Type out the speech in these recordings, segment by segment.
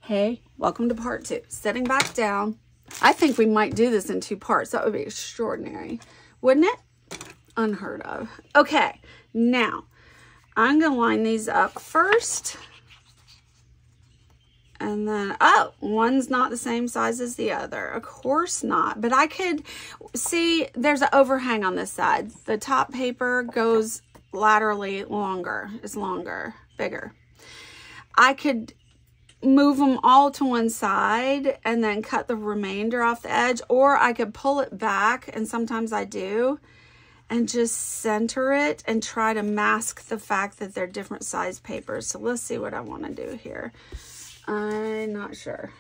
Hey, welcome to part 2. Sitting back down. I think we might do this in 2 parts. That would be extraordinary, wouldn't it? Unheard of. Okay, now I'm going to line these up first. And then, oh, one's not the same size as the other. Of course not. But I could see there's an overhang on this side. The top paper goes laterally longer. It's longer, bigger. I could move them all to one side and then cut the remainder off the edge, or I could pull it back, and sometimes I do, and just center it and try to mask the fact that they're different size papers. So let's see what I want to do here. I'm not sure.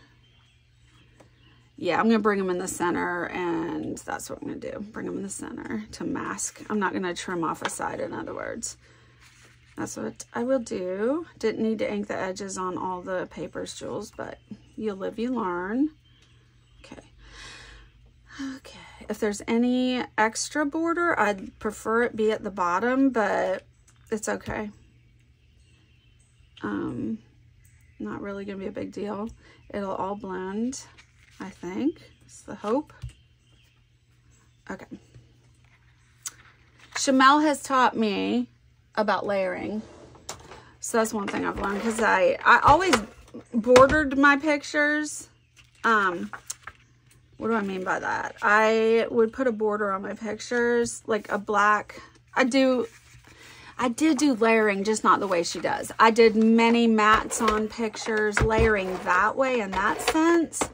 Yeah, I'm going to bring them in the center, and that's what I'm going to do. Bring them in the center to mask. I'm not going to trim off a side, in other words. That's what I will do. Didn't need to ink the edges on all the papers, Jules, but you live, you learn. Okay. Okay. If there's any extra border, I'd prefer it be at the bottom, but it's okay. Not really going to be a big deal. It'll all blend, I think. It's the hope. Okay. Shimelle has taught me about layering. So that's one thing I've learned, because I always bordered my pictures. What do I mean by that? I would put a border on my pictures, like a black. I did do layering, just not the way she does. I did many mats on pictures, layering that way in that sense,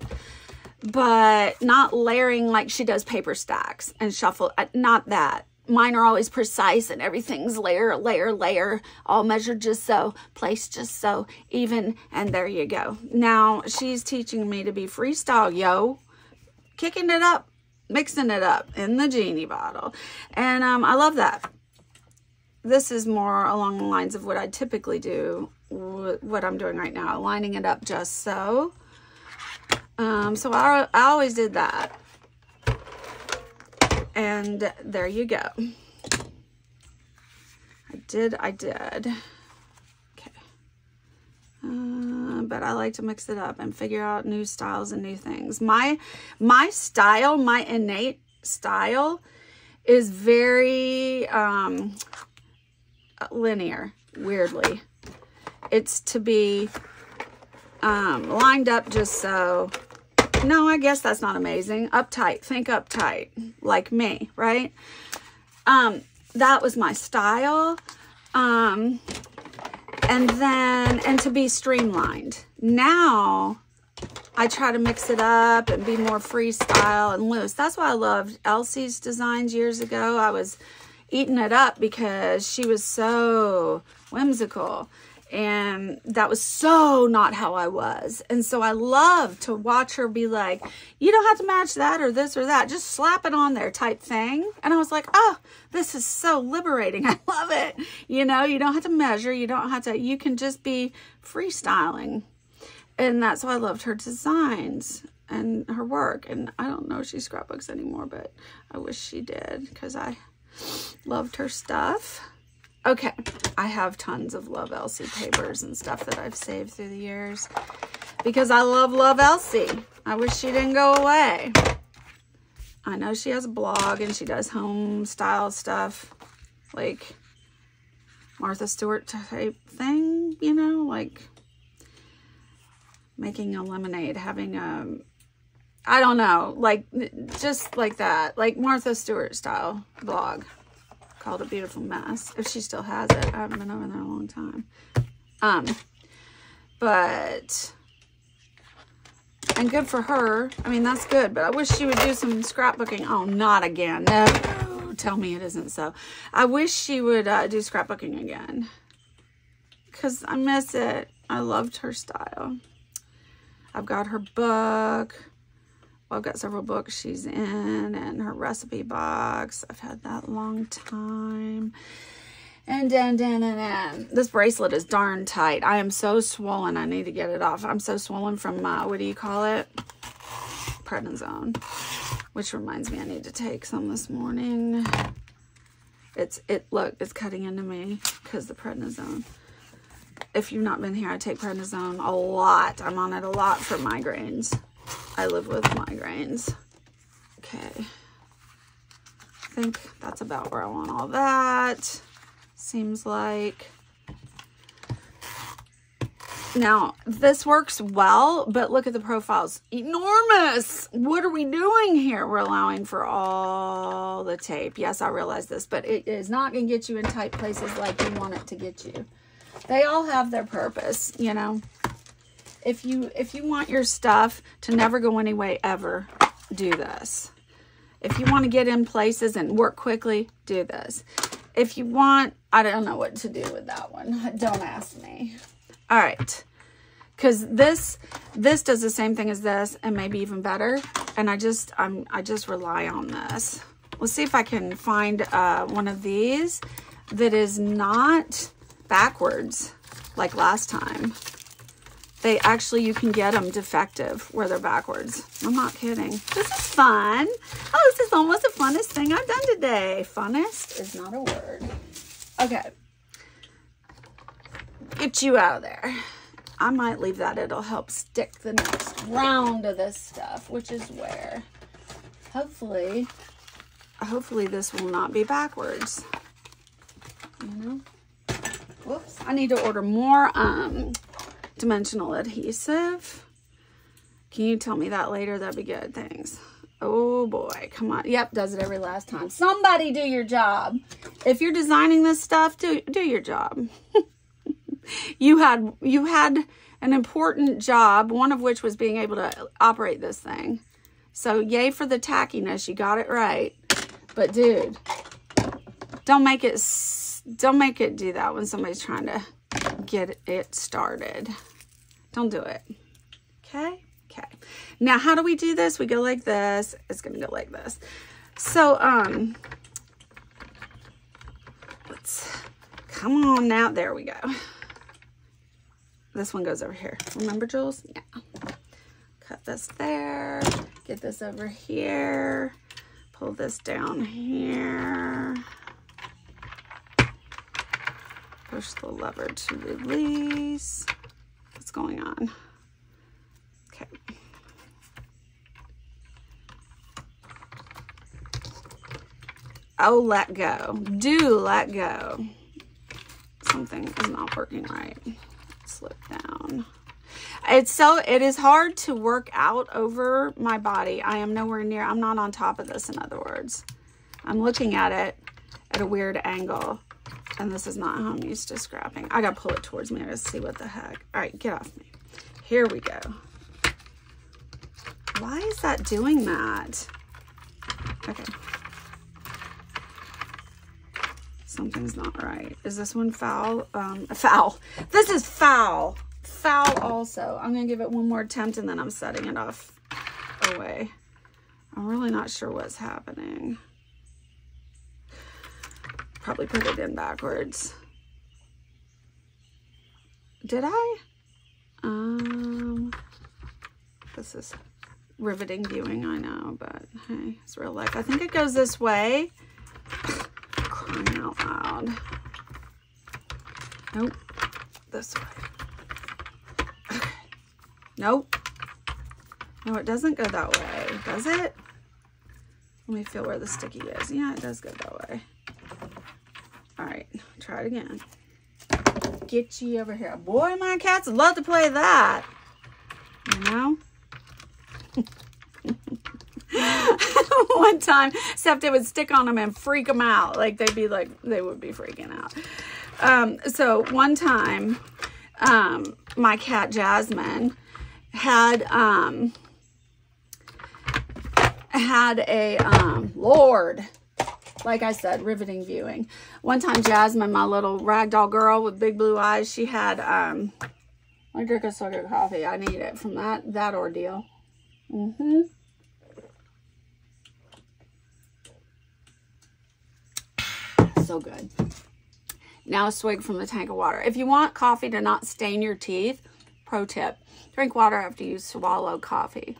but not layering like she does paper stacks and shuffle. Not that. Mine are always precise and everything's layer, layer, layer, all measured just so, placed just so, even, and there you go. Now, she's teaching me to be freestyle, yo. Kicking it up, mixing it up in the Jeannie Bottle. And I love that. This is more along the lines of what I typically do, what I'm doing right now, lining it up just so. So I always did that. And there you go. I did. Okay. But I like to mix it up and figure out new styles and new things. My style, my innate style is very linear, weirdly. It's to be lined up just so. No, I guess that's not amazing. Uptight. Think uptight. Like me, right? That was my style. And to be streamlined. Now, I try to mix it up and be more freestyle and loose. That's why I loved Elsie's designs years ago. I was eating it up because she was so whimsical. And that was so not how I was. And so I love to watch her be like, you don't have to match that or this or that. Just slap it on there type thing. And I was like, oh, this is so liberating. I love it. You know, you don't have to measure. You don't have to, you can just be freestyling. And that's why I loved her designs and her work. And I don't know if she scrapbooks anymore, but I wish she did because I loved her stuff. Okay, I have tons of Love Elsie papers and stuff that I've saved through the years because I love Elsie. I wish she didn't go away. I know she has a blog and she does home style stuff, like Martha Stewart type thing, you know, like making a lemonade, having a, I don't know, like just like that, like Martha Stewart style blog. Called A Beautiful Mess, if she still has it. I haven't been over there in a long time. But, and good for her. I mean, that's good, but I wish she would do some scrapbooking. Oh, not again. No, tell me it isn't so. I wish she would do scrapbooking again because I miss it. I loved her style. I've got her book. I've got several books she's in and her recipe box. I've had that a long time. And this bracelet is darn tight. I am so swollen. I need to get it off. I'm so swollen from, what do you call it? Prednisone. Which reminds me I need to take some this morning. Look, it's cutting into me because the prednisone. if you've not been here, I take prednisone a lot. I'm on it a lot for migraines. I live with migraines. Okay. I think that's about where I want all that. Seems like. Now, this works well, but look at the profiles. Enormous! What are we doing here? We're allowing for all the tape. Yes, I realize this, but it is not going to get you in tight places like you want it to get you. They all have their purpose, you know. If you want your stuff to never go anyway ever, do this. If you want to get in places and work quickly, do this. If you want, I don't know what to do with that one. Don't ask me. All right, because this does the same thing as this and maybe even better, and I just rely on this. Let's see if I can find one of these that is not backwards like last time. They actually, you can get them defective where they're backwards. I'm not kidding. This is fun. Oh, this is almost the funnest thing I've done today. Funnest is not a word. Okay. Get you out of there. I might leave that. It'll help stick the next round of this stuff, which is where hopefully this will not be backwards. You know? Whoops. I need to order more dimensional adhesive. Can you tell me that later? That'd be good. Thanks. Oh boy, come on. Yep, does it every last time. Somebody do your job. If you're designing this stuff, do your job. You had an important job, one of which was being able to operate this thing. So yay for the tackiness, you got it right. But dude, don't make it do that when somebody's trying to get it started. Don't do it. Okay? Okay. Now how do we do this? We go like this. It's gonna go like this. So let's come on now. There we go. This one goes over here. Remember, Jules? Yeah. Cut this there. Get this over here. Pull this down here. Push the lever to release. What's going on? Okay. Oh, let go. Do let go. Something is not working right. Slip down. It is hard to work out over my body. I am nowhere near, I'm not on top of this, in other words. I'm looking at it at a weird angle, and this is not how I'm used to scrapping. I gotta pull it towards me. I gotta see what the heck. All right, get off me. Here we go. Why is that doing that? Okay. Something's not right. Is this one foul? Foul. This is foul. Foul also. I'm going to give it one more attempt and then I'm setting it off away. I'm really not sure what's happening. Probably put it in backwards. Did I? This is riveting viewing, I know, but hey, it's real life. I think it goes this way. Crying out loud. Nope. This way. Okay. Nope. No, it doesn't go that way, does it? Let me feel where the sticky is. Yeah, it does go that way. All right, try it again. Get you over here. Boy, my cats love to play that. You know? One time, except it would stick on them and freak them out. Like, they would be freaking out. So one time, my cat Jasmine had a, Lord, like I said, riveting viewing. One time, Jasmine, my little ragdoll girl with big blue eyes, she had, I drink a sugar of coffee. I need it from that ordeal. Mm-hmm. So good. Now a swig from the tank of water. If you want coffee to not stain your teeth, pro tip, drink water after you swallow coffee.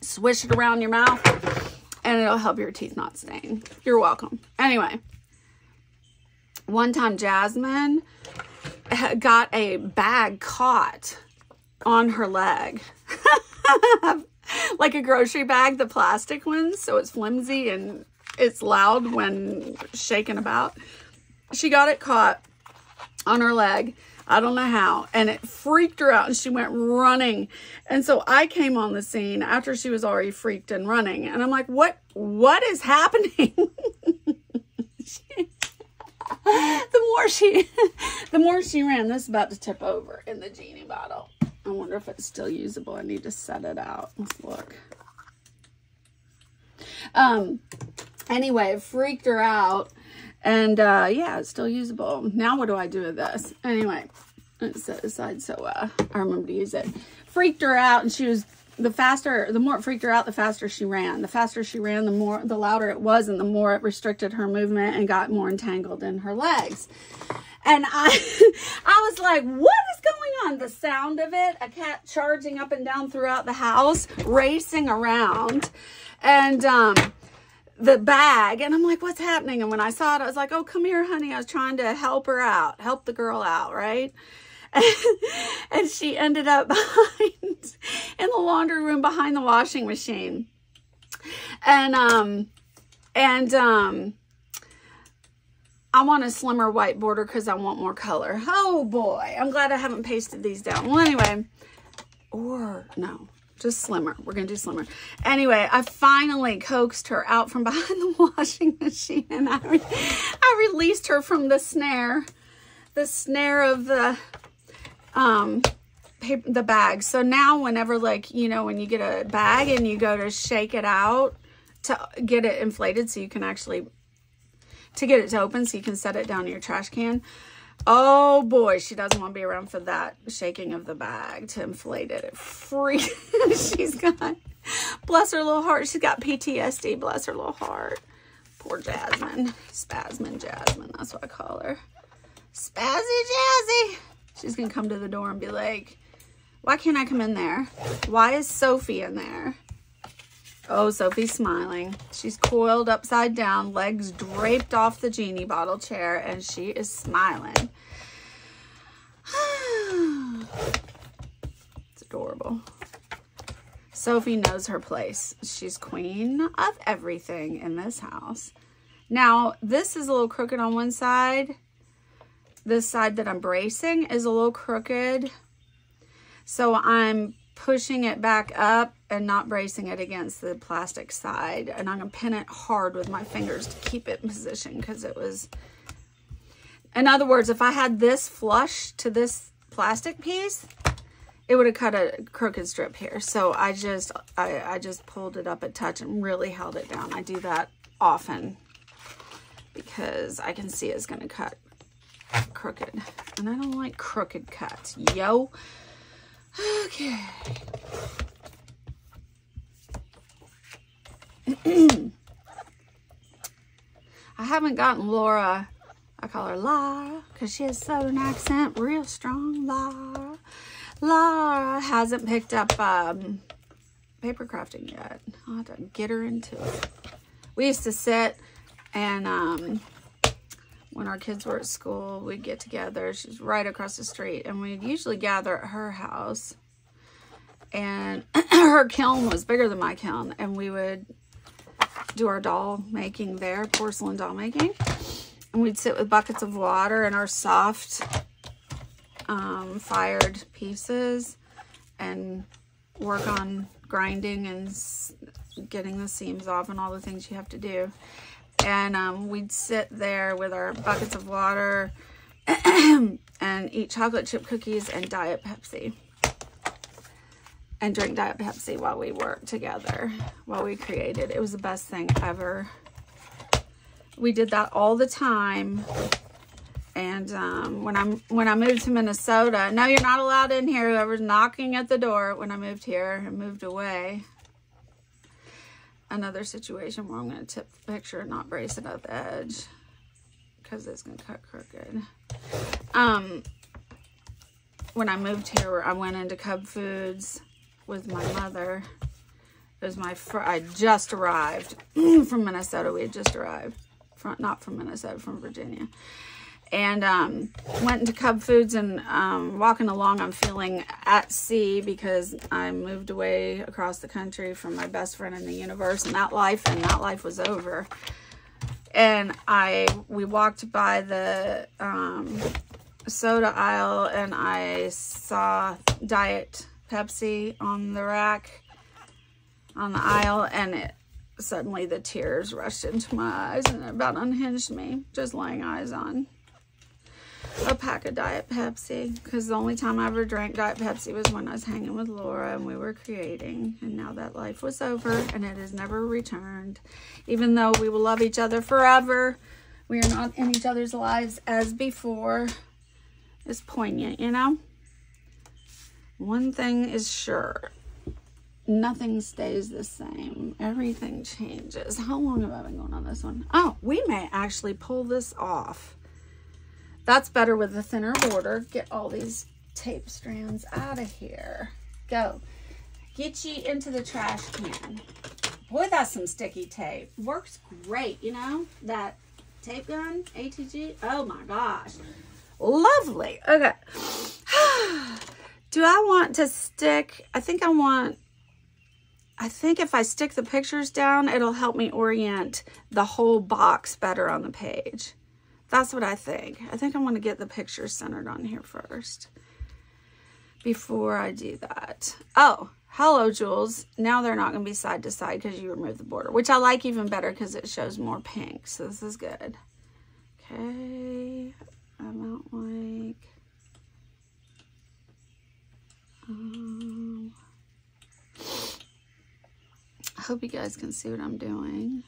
Swish it around your mouth and it'll help your teeth not stain. You're welcome. Anyway, one time Jasmine got a bag caught on her leg. Like a grocery bag, the plastic ones, so it's flimsy and it's loud when shaken about. She got it caught on her leg. I don't know how. And it freaked her out and she went running. And so I came on the scene after she was already freaked and running. And I'm like, what is happening? The more she ran, this is about to tip over in the Jeannie bottle. I wonder if it's still usable. I need to set it out. Let's look. Anyway, it freaked her out. And, yeah, it's still usable. Now what do I do with this? Anyway, let's set it aside so, I remember to use it. Freaked her out, and she was, the more it freaked her out, the faster she ran. The faster she ran, the louder it was, and the more it restricted her movement and got more entangled in her legs. And I was like, what is going on? The sound of it, a cat charging up and down throughout the house, racing around, and, the bag, and I'm like, what's happening? And when I saw it, I was like, oh, come here, honey. I was trying to help her out, help the girl out, right? And she ended up in the laundry room behind the washing machine. And I want a slimmer white border because I want more color. Oh boy, I'm glad I haven't pasted these down. Well, anyway, or no. Just slimmer. We're going to do slimmer. Anyway, I finally coaxed her out from behind the washing machine, and I released her from the snare of the bag. So now whenever, like, you know, when you get a bag and you go to shake it out to get it inflated so you can actually, to get it to open so you can set it down in your trash can. Oh boy, she doesn't want to be around for that shaking of the bag to inflate it. It freaks. She's got, bless her little heart, she's got PTSD, bless her little heart. Poor Jasmine. Spasmin Jasmine, that's what I call her. Spazzy Jazzy. She's going to come to the door and be like, why can't I come in there? Why is Sophie in there? Oh, Sophie's smiling. She's coiled upside down, legs draped off the Jeannie bottle chair, and she is smiling. It's adorable. Sophie knows her place. She's queen of everything in this house. Now, this is a little crooked on one side. This side that I'm bracing is a little crooked. So I'm pushing it back up and not bracing it against the plastic side. And I'm going to pin it hard with my fingers to keep it in position because it was... In other words, if I had this flush to this plastic piece, it would have cut a crooked strip here. So I just pulled it up a touch and really held it down. I do that often because I can see it's going to cut crooked. And I don't like crooked cuts. Yo. Okay. I haven't gotten Laura, I call her Laura because she has a southern accent, real strong. Laura hasn't picked up paper crafting yet. I'll have to get her into it. We used to sit and when our kids were at school, we'd get together. She's right across the street, and we'd usually gather at her house. And her kiln was bigger than my kiln, and we would do our doll making there, porcelain doll making. And we'd sit with buckets of water and our soft fired pieces and work on grinding and getting the seams off and all the things you have to do. And we'd sit there with our buckets of water and eat chocolate chip cookies and Diet Pepsi. And drink Diet Pepsi while we worked together, while we created. It was the best thing ever. We did that all the time. And when I moved to Minnesota, no, you're not allowed in here. Whoever's knocking at the door. When I moved here and moved away, another situation where I'm going to tip the picture and not brace it at the edge because it's going to cut crooked. When I moved here, I went into Cub Foods with my mother. It was I just arrived from Minnesota. We had just arrived. Not from Minnesota, from Virginia. And went into Cub Foods, and walking along, I'm feeling at sea because I moved away across the country from my best friend in the universe, and that life was over. And we walked by the soda aisle, and I saw Diet Pepsi on the rack on the aisle, and suddenly the tears rushed into my eyes, and it about unhinged me, just laying eyes on a pack of Diet Pepsi, because the only time I ever drank Diet Pepsi was when I was hanging with Laura and we were creating, and now that life was over and it has never returned. Even though we will love each other forever, we are not in each other's lives as before. It's poignant, you know? One thing is sure, nothing stays the same. Everything changes. How long have I been going on this one? Oh, we may actually pull this off. That's better with a thinner border. Get all these tape strands out of here. Go. Get you into the trash can. Boy, that's some sticky tape. Works great, you know? That tape gun, ATG. Oh my gosh. Lovely. Okay. Do I want to stick? I think if I stick the pictures down, it'll help me orient the whole box better on the page. That's what I think. I think I'm going to get the pictures centered on here first before I do that. Oh, hello, Jules. Now they're not going to be side to side because you removed the border, which I like even better because it shows more pink. So this is good. Okay. I don't like... I hope you guys can see what I'm doing.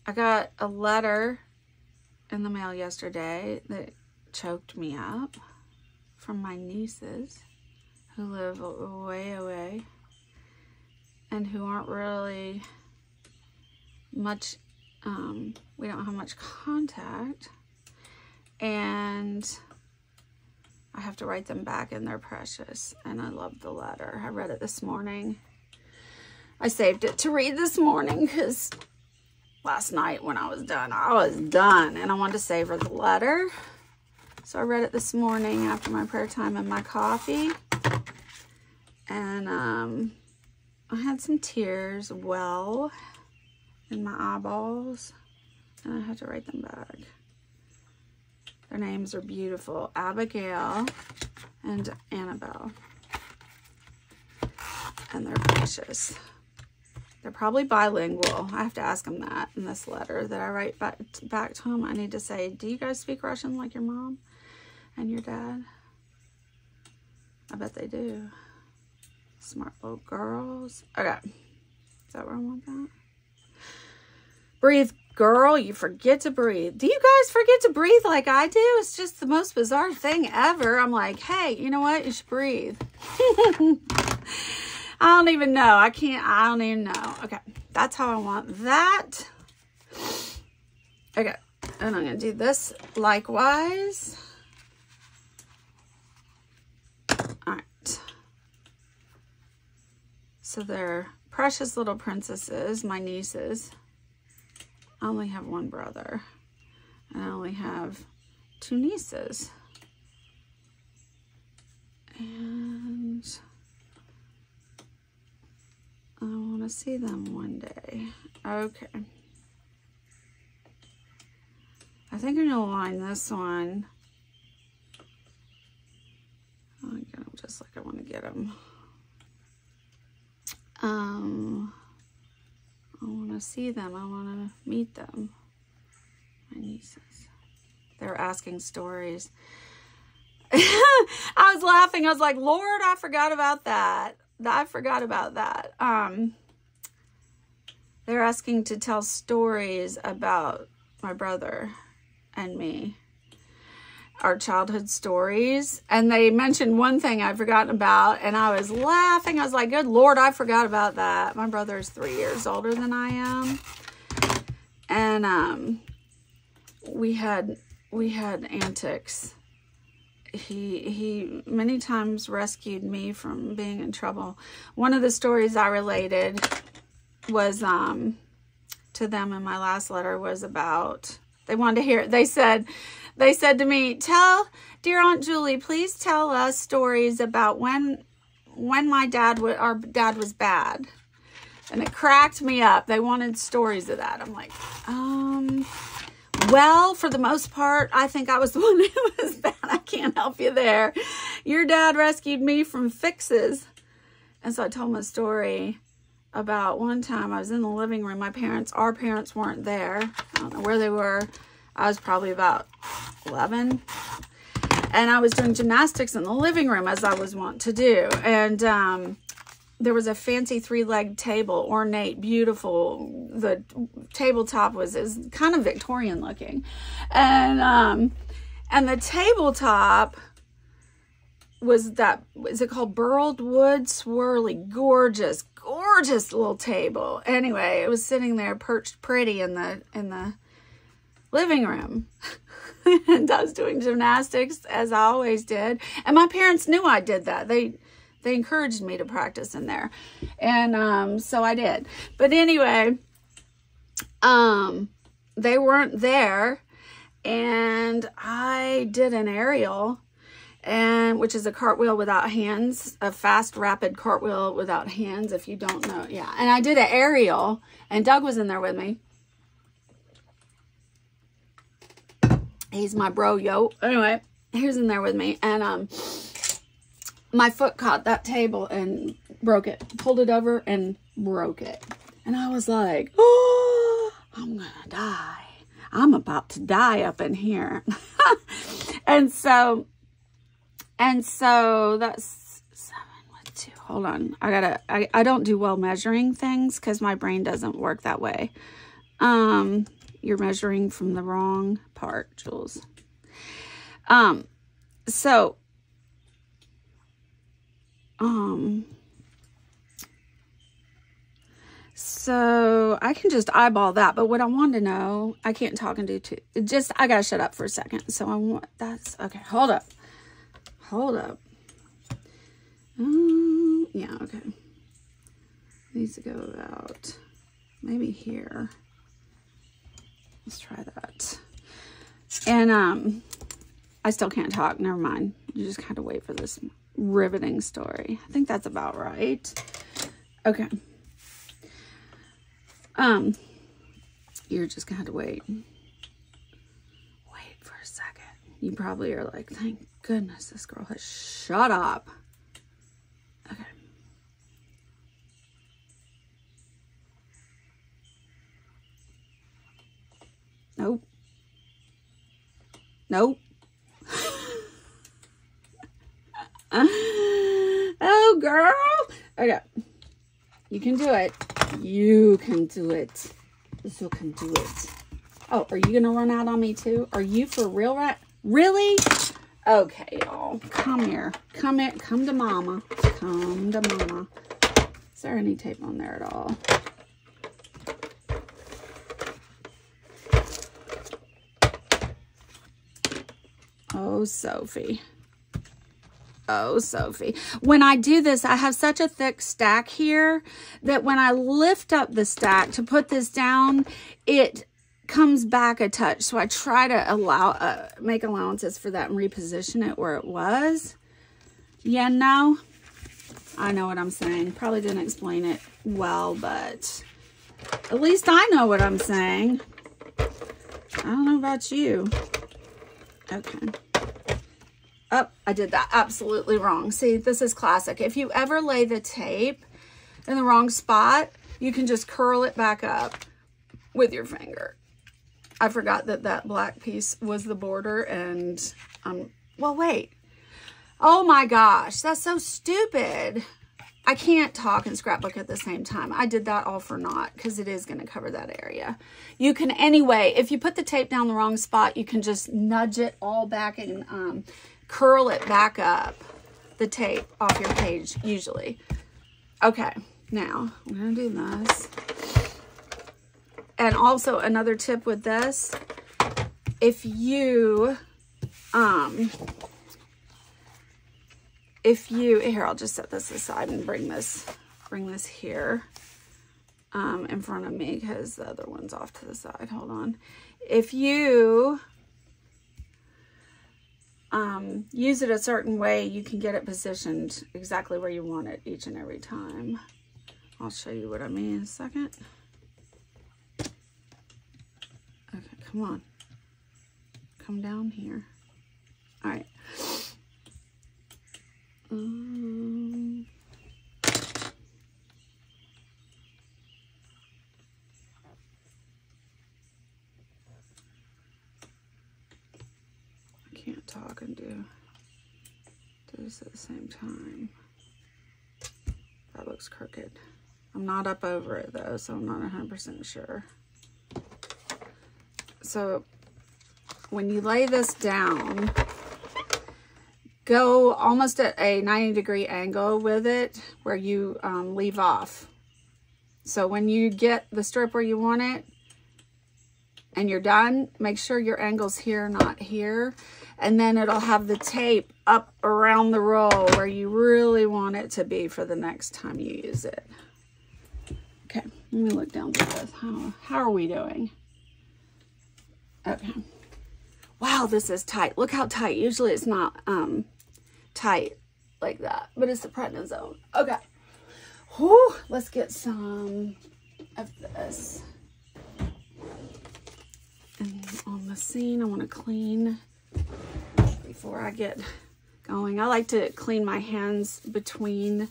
I got a letter in the mail yesterday that choked me up from my nieces who live way away and who aren't really much, we don't have much contact, and I have to write them back, and they're precious, and I love the letter. I read it this morning. I saved it to read this morning because last night when I was done, and I wanted to savor the letter. So I read it this morning after my prayer time and my coffee. And I had some tears well in my eyeballs, and I had to write them back. Their names are beautiful, Abigail and Annabelle. And they're precious. They're probably bilingual. I have to ask them that in this letter that I write back to them. I need to say, do you guys speak Russian like your mom and your dad? I bet they do. Smart little girls. Okay. Is that where I want that? Breathe, girl. You forget to breathe. Do you guys forget to breathe like I do? It's just the most bizarre thing ever. I'm like, hey, you know what? You should breathe. I don't even know. I don't even know. Okay. That's how I want that. Okay. And I'm going to do this likewise. All right. So they're precious little princesses, my nieces. I only have one brother. And I only have 2 nieces. And I want to see them one day. Okay. I think I'm going to line this one. I'll get them just like I want to get them. I want to see them. I want to meet them. My nieces. They're asking stories. I was laughing. I was like, Lord, I forgot about that. I forgot about that. They're asking to tell stories about my brother and me. Our childhood stories. And they mentioned one thing I'd forgotten about, and I was laughing. I was like, good Lord, I forgot about that. My brother is 3 years older than I am. And we had antics. He many times rescued me from being in trouble. One of the stories I related was to them in my last letter was about They wanted to hear it. They said to me, dear Aunt Julie, please tell us stories about when our dad was bad. And it cracked me up. They wanted stories of that. I'm like, well, for the most part, I think I was the one who was bad. I can't help you there. Your dad rescued me from fixes. And so I told him a story about one time I was in the living room. Our parents weren't there. I don't know where they were. I was probably about 11. And I was doing gymnastics in the living room as I was wont to do. And there was a fancy 3-legged table, ornate, beautiful. The tabletop is kind of Victorian looking. And the tabletop was is it called burled wood swirly? Gorgeous little table. Anyway, it was sitting there perched pretty in the living room. And I was doing gymnastics as I always did. And my parents knew I did that. They encouraged me to practice in there. And so I did. But anyway, they weren't there. And I did an aerial, which is a cartwheel without hands, a fast, rapid cartwheel without hands, if you don't know. Yeah. And I did an aerial, and Doug was in there with me. He's my bro, yo. Anyway, he was in there with me. And my foot caught that table and broke it. Pulled it over and broke it. And I was like, oh, I'm going to die. I'm about to die up in here. And so that's 7 with 2. Hold on. I don't do well measuring things because my brain doesn't work that way. You're measuring from the wrong part, Jules. So I can just eyeball that, but what I want to know, I can't talk and do two. I gotta shut up for a second. So okay, hold up. Yeah, okay. Needs to go about maybe here. Let's try that. And I still can't talk. Never mind. You just gotta wait for this riveting story. I think that's about right. Okay. You're just gonna have to wait. Wait for a second. You probably are like, thank goodness this girl has shut up. Okay. Nope. Oh, girl. Okay. You can do it. You can do it. You can do it. Oh, are you going to run out on me too? Are you for real, right? Really? Okay, y'all. Come here. Come here. Come to mama. Come to mama. Is there any tape on there at all? Oh, Sophie. Oh, Sophie. When I do this, I have such a thick stack here that when I lift up the stack to put this down, it comes back a touch. So I try to make allowances for that and reposition it where it was. Yeah, no, I know what I'm saying. Probably didn't explain it well, but at least I know what I'm saying. I don't know about you. Okay. Oh, I did that absolutely wrong. See, this is classic. If you ever lay the tape in the wrong spot, you can just curl it back up with your finger. I forgot that black piece was the border and, well, wait. Oh my gosh, that's so stupid. I can't talk and scrapbook at the same time. I did that all for naught because it is going to cover that area. You can, anyway, if you put the tape down the wrong spot, you can just nudge it all back and, curl it back up, the tape off your page, usually. Okay, now I'm going to do this. And also another tip with this, if you, here, I'll just set this aside and bring this here in front of me because the other one's off to the side. Hold on. if you use it a certain way, you can get it positioned exactly where you want it each and every time. I'll show you what I mean in a second. Okay, come on. Come down here. All right. I can't talk and do this at the same time. That looks crooked. I'm not up over it though, so I'm not 100% sure. So when you lay this down, go almost at a 90-degree angle with it where you leave off. So when you get the strip where you want it and you're done, make sure your angle's here, not here. And then it'll have the tape up around the roll where you really want it to be for the next time you use it. Okay, let me look down through this. How are we doing? Okay. Wow, this is tight. Look how tight. Usually it's not tight like that, but it's the prednisone. Okay. Whew, let's get some of this. And on the seam, I want to clean before I get going. I like to clean my hands between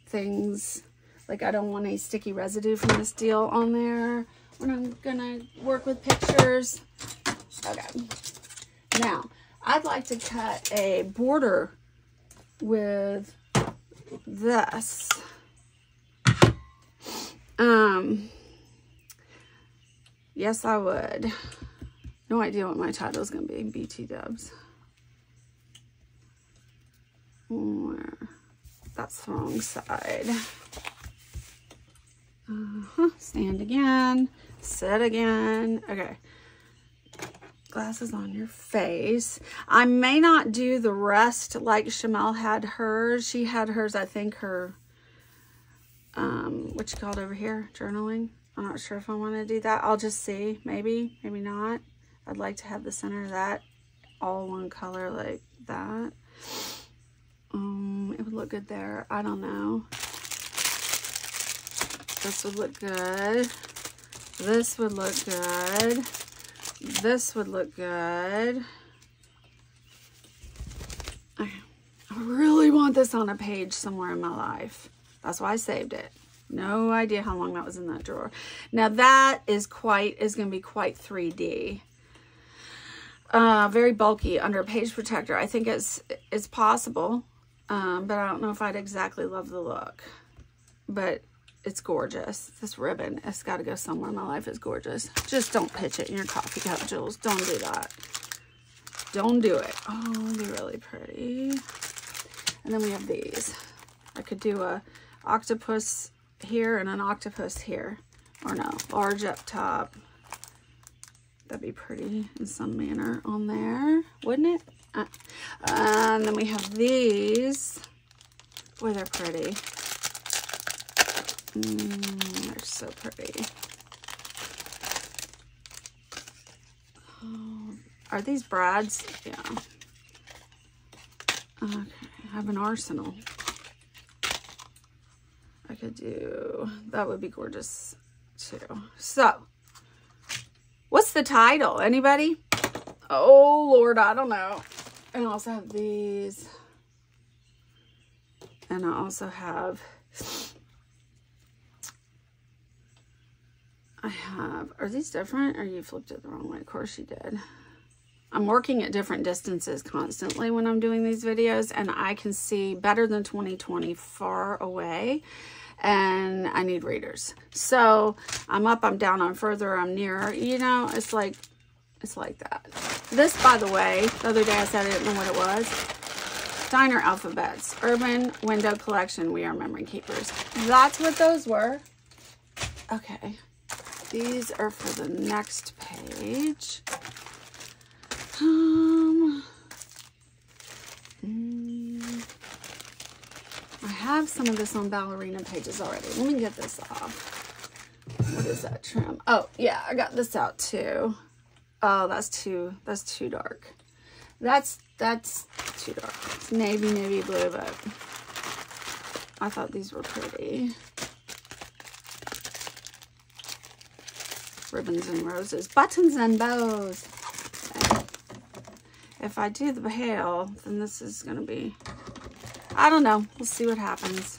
things. Like, I don't want any sticky residue from this deal on there when I'm gonna work with pictures. Okay. Now, I'd like to cut a border with this. Yes, I would. No idea what my title is going to be. BT Dubs. Where? That's the wrong side. Stand again. Sit again. Okay. Glasses on your face. I may not do the rest like Shimelle had hers. She had hers, I think, her, what you called over here? Journaling. I'm not sure if I want to do that. I'll just see. Maybe, maybe not. I'd like to have the center of that all one color like that. It would look good there. I don't know. This would look good. This would look good. This would look good. I really want this on a page somewhere in my life. That's why I saved it. No idea how long that was in that drawer. Now that is going to be quite 3D. Very bulky under a page protector. I think it's possible, but I don't know if I'd exactly love the look. But it's gorgeous. This ribbon, it's got to go somewhere in my life. It's gorgeous. Just don't pitch it in your coffee cup, Jules. Don't do that. Don't do it. Oh, it'd be really pretty. And then we have these. I could do a octopus here and an octopus here. Or no, large up top. That'd be pretty in some manner on there, wouldn't it? And then we have these. Boy, they're pretty. They're so pretty. Oh, are these brads? Yeah. Okay, I have an arsenal. I could do, that would be gorgeous too. So, what's the title? Anybody? Oh, Lord, I don't know. And I also have these. And I also have, are these different or you flipped it the wrong way? Of course you did. I'm working at different distances constantly when I'm doing these videos, and I can see better than 20/20 far away, and I need readers. So I'm up, I'm down, I'm further, I'm nearer. You know, it's like that. This, by the way, the other day I said I didn't know what it was. Diner Alphabets, Urban Window Collection, We Are Memory Keepers. That's what those were. Okay. These are for the next page. I have some of this on ballerina pages already. Let me get this off. What is that trim? Oh, yeah, I got this out too. Oh, that's too dark. That's too dark. It's navy blue, but I thought these were pretty. Ribbons and roses, buttons and bows. Okay. If I do the pale, then this is gonna be, I don't know. We'll see what happens.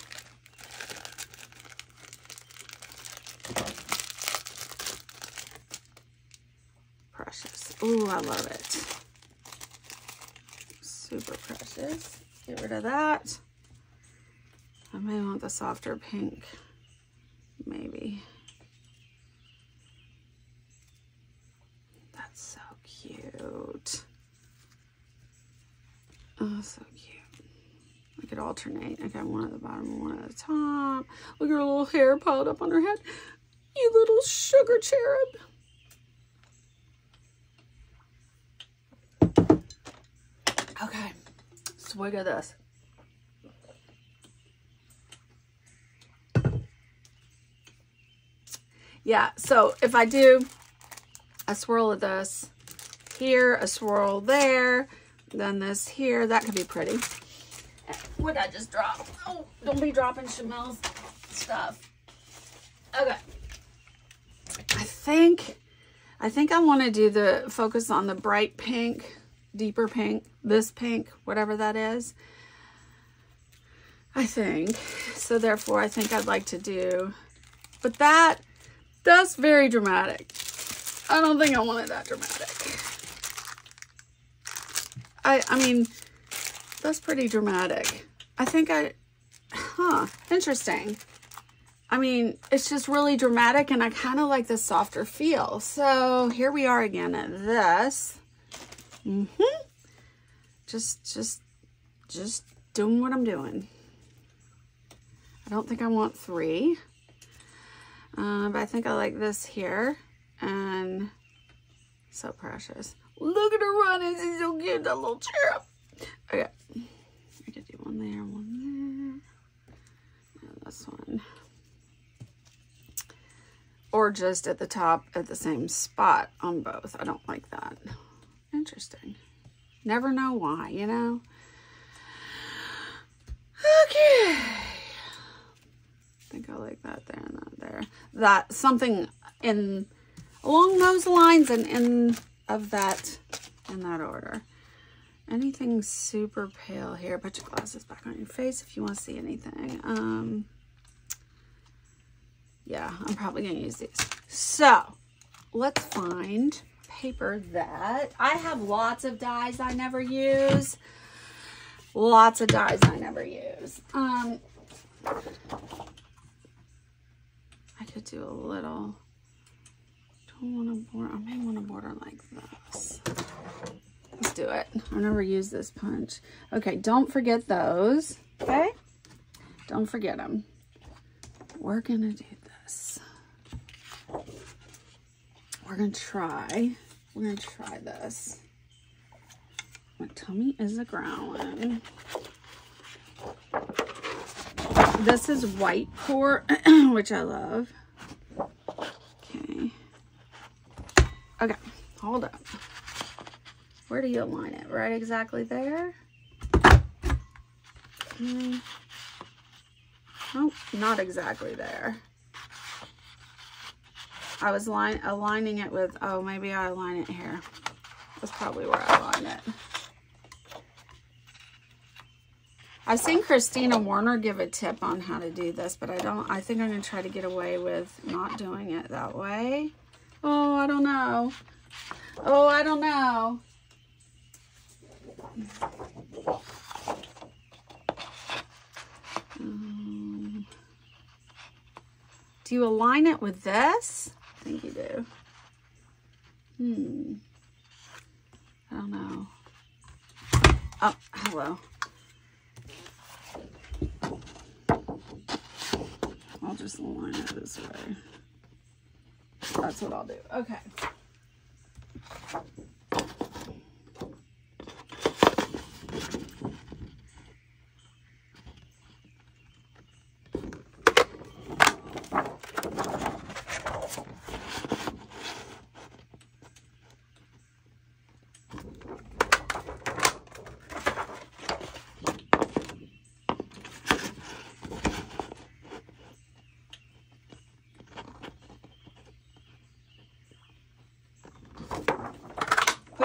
Precious. Ooh, I love it. Super precious. Get rid of that. I may want the softer pink. Maybe. That's so cute. Oh, so cute. I could alternate. Okay, one at the bottom, one at the top. Look at her little hair piled up on her head. You little sugar cherub. Okay, swig of this. Yeah, so if I do a swirl of this here, a swirl there, then this here, that could be pretty. What did I just drop? Oh, don't be dropping Shimelle's stuff. Okay. I think I want to do the focus on the bright pink, deeper pink, this pink, whatever that is. I think. So therefore, I think I'd like to do, but that's very dramatic. I don't think I want it that dramatic. I mean, that's pretty dramatic. I think interesting. I mean, it's just really dramatic, and I kind of like the softer feel. So here we are again at this. Just doing what I'm doing. I don't think I want 3. But I think I like this here. And so precious. Look at her running. She's so cute, that little cherub. Okay. I could do one there, one there. And this one. Or just at the top at the same spot on both. I don't like that. Interesting. Never know why, you know? Okay. I think I like that there and that there. That something in along those lines and in that order. Anything super pale here. Put your glasses back on your face if you want to see anything. Yeah, I'm probably gonna use these. So let's find paper that I have lots of dies I never use. Lots of dies I never use. I could do a little, don't want to border, I may want to border like this. Let's do it. I've never used this punch. Okay, don't forget those, okay? Don't forget them. We're gonna do this. We're gonna try this. My tummy is a growling. This is white pour, which I love. Okay, hold up. Where do you align it? Right exactly there? Nope, not exactly there. I was aligning it with, oh, maybe I align it here. That's probably where I align it. I've seen Christina Warner give a tip on how to do this, but I think I'm gonna try to get away with not doing it that way. Oh, I don't know. Oh, I don't know. Do you align it with this? I think you do. I don't know. Oh, hello. I'll just align it this way. That's what I'll do. Okay.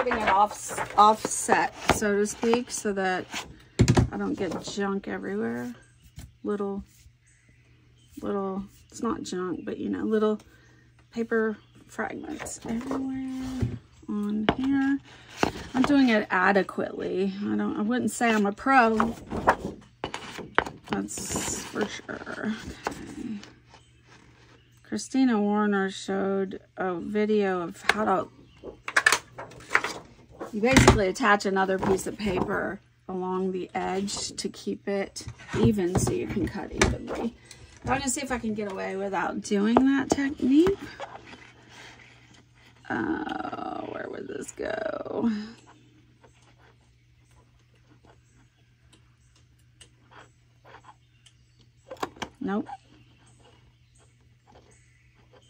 putting it offset, so to speak, so that I don't get junk everywhere. Little, it's not junk, but you know, little paper fragments everywhere on here. I'm doing it adequately. I wouldn't say I'm a pro. That's for sure. Okay. Christina Warner showed a video of how to, you basically attach another piece of paper along the edge to keep it even so you can cut evenly. I'm going to see if I can get away without doing that technique. Where would this go? Nope.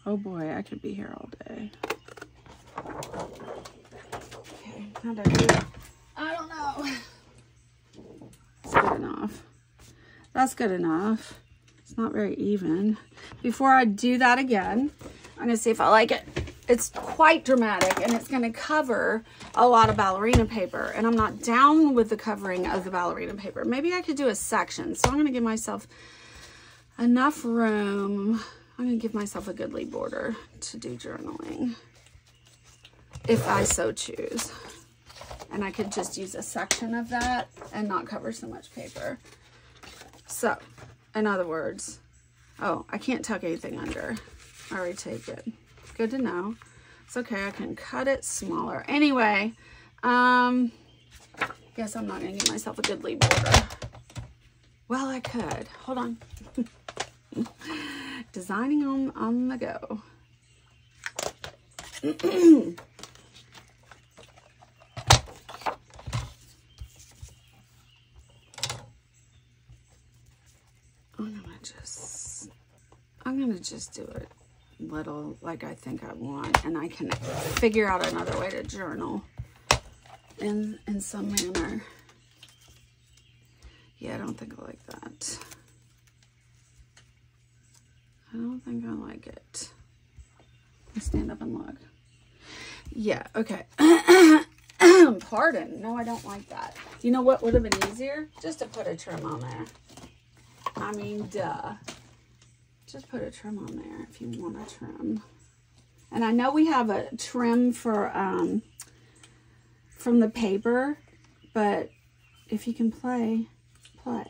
Oh boy, I could be here all day. Okay, how do I do it? I don't know. That's good enough. That's good enough. It's not very even. Before I do that again, I'm gonna see if I like it. It's quite dramatic and it's gonna cover a lot of ballerina paper, and I'm not down with the covering of the ballerina paper. Maybe I could do a section. So I'm gonna give myself enough room. I'm gonna give myself a goodly border to do journaling, if I so choose. And I could just use a section of that and not cover so much paper. So, in other words, oh, I can't tuck anything under. I already take it. Good to know. It's okay, I can cut it smaller. Anyway, guess I'm not gonna give myself a goodly border. Well, I could. Hold on. Designing on the go. I'm gonna just do it little like I think I want, and I can figure out another way to journal in some manner. Yeah, I don't think I like that. I don't think I like it. Let's stand up and look. Yeah, okay. Pardon. No, I don't like that. You know what would have been easier? Just to put a trim on there. I mean, duh. Just put a trim on there if you want a trim. And I know we have a trim for from the paper, but if you can play. All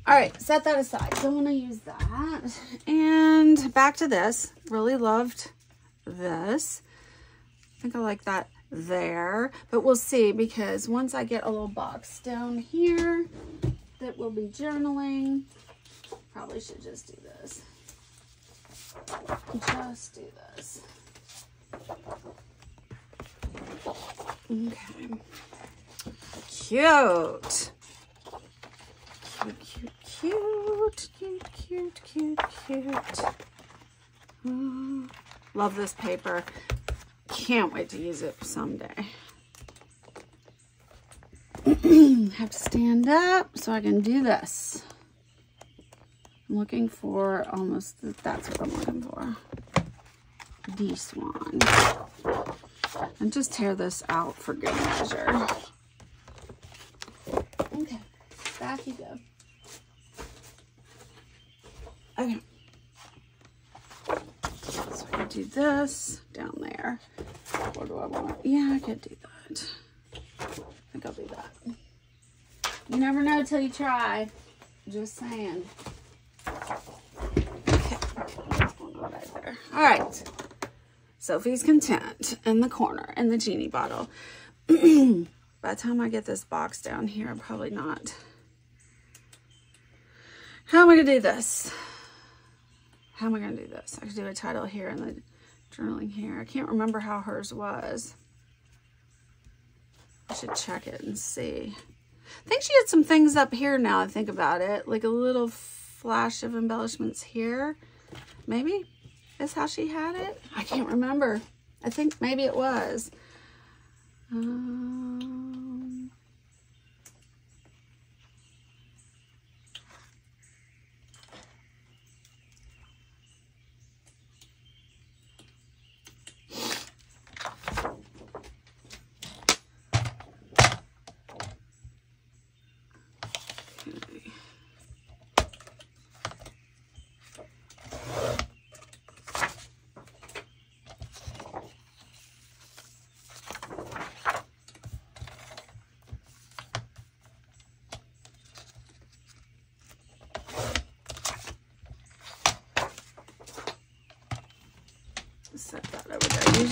right, set that aside. So I'm gonna use that. And back to this. Really loved this. I think I like that there, but we'll see, because once I get a little box down here that will be journaling, probably should just do this. Just do this. Okay. Cute. Cute. Love this paper. Can't wait to use it someday. Have to stand up so I can do this. I'm looking for almost, that's what I'm looking for. This one. And just tear this out for good measure. Okay, back you go. Okay. So I can do this down there. What do I want? Yeah, I could do that. I think I'll do that. You never know till you try. Just saying. Okay. Right there. All right. Sophie's Content in the corner, in the Jeannie Bottle. By the time I get this box down here, I'm probably not. How am I going to do this? How am I going to do this? I could do a title here and the journaling here. I can't remember how hers was. I should check it and see. I think she had some things up here now I think about it. Like a little flash of embellishments here. Maybe is how she had it. I can't remember. I think maybe it was.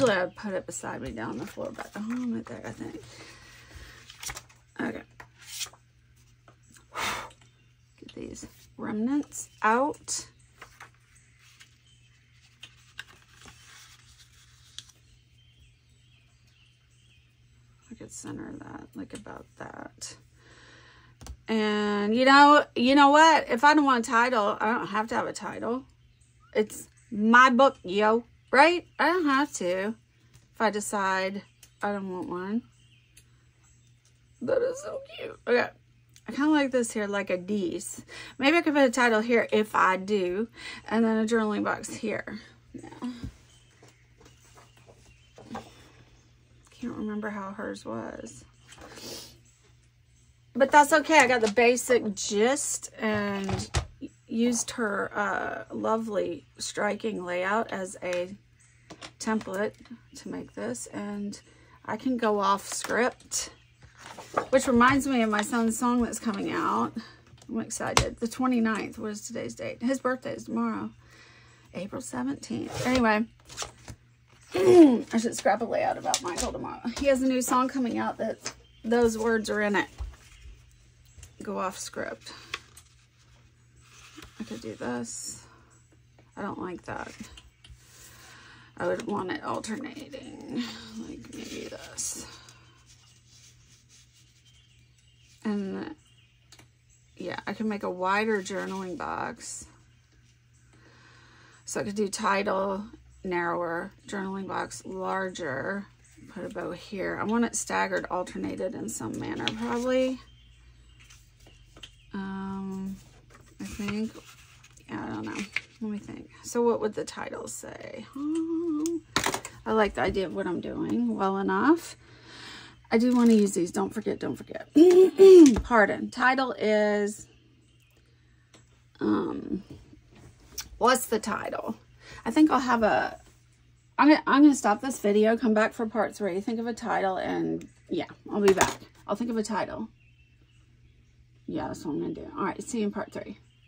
Usually I put it beside me down on the floor, but I'm right there, I think. Okay. Get these remnants out. I could center that, like about that. And you know what? If I don't want a title, I don't have to have a title. It's my book, yo, right? I don't have to. If I decide I don't want one. That is so cute. Okay. I kind of like this here, like a D's. Maybe I could put a title here if I do. And then a journaling box here. Yeah. Can't remember how hers was. But that's okay. I got the basic gist and used her lovely striking layout as a template to make this. And I can go off script, which reminds me of my son's song that's coming out. I'm excited. The 29th. What is today's date? His birthday is tomorrow, April 17th. Anyway, I should scrap a layout about Michael tomorrow. He has a new song coming out that those words are in it. Go off script. I could do this. I don't like that. I would want it alternating, like maybe this. And yeah, I can make a wider journaling box. So I could do title, narrower, journaling box, larger. Put a bow here. I want it staggered, alternated in some manner, probably. I think, yeah, I don't know. Let me think. So what would the title say? I like the idea of what I'm doing well enough. I do want to use these. Don't forget, don't forget. Pardon. Title is, what's the title? I think I'll have a, I'm gonna stop this video, come back for part 3, think of a title, and yeah, I'll be back. I'll think of a title. Yeah, that's what I'm gonna do. All right, see you in part 3.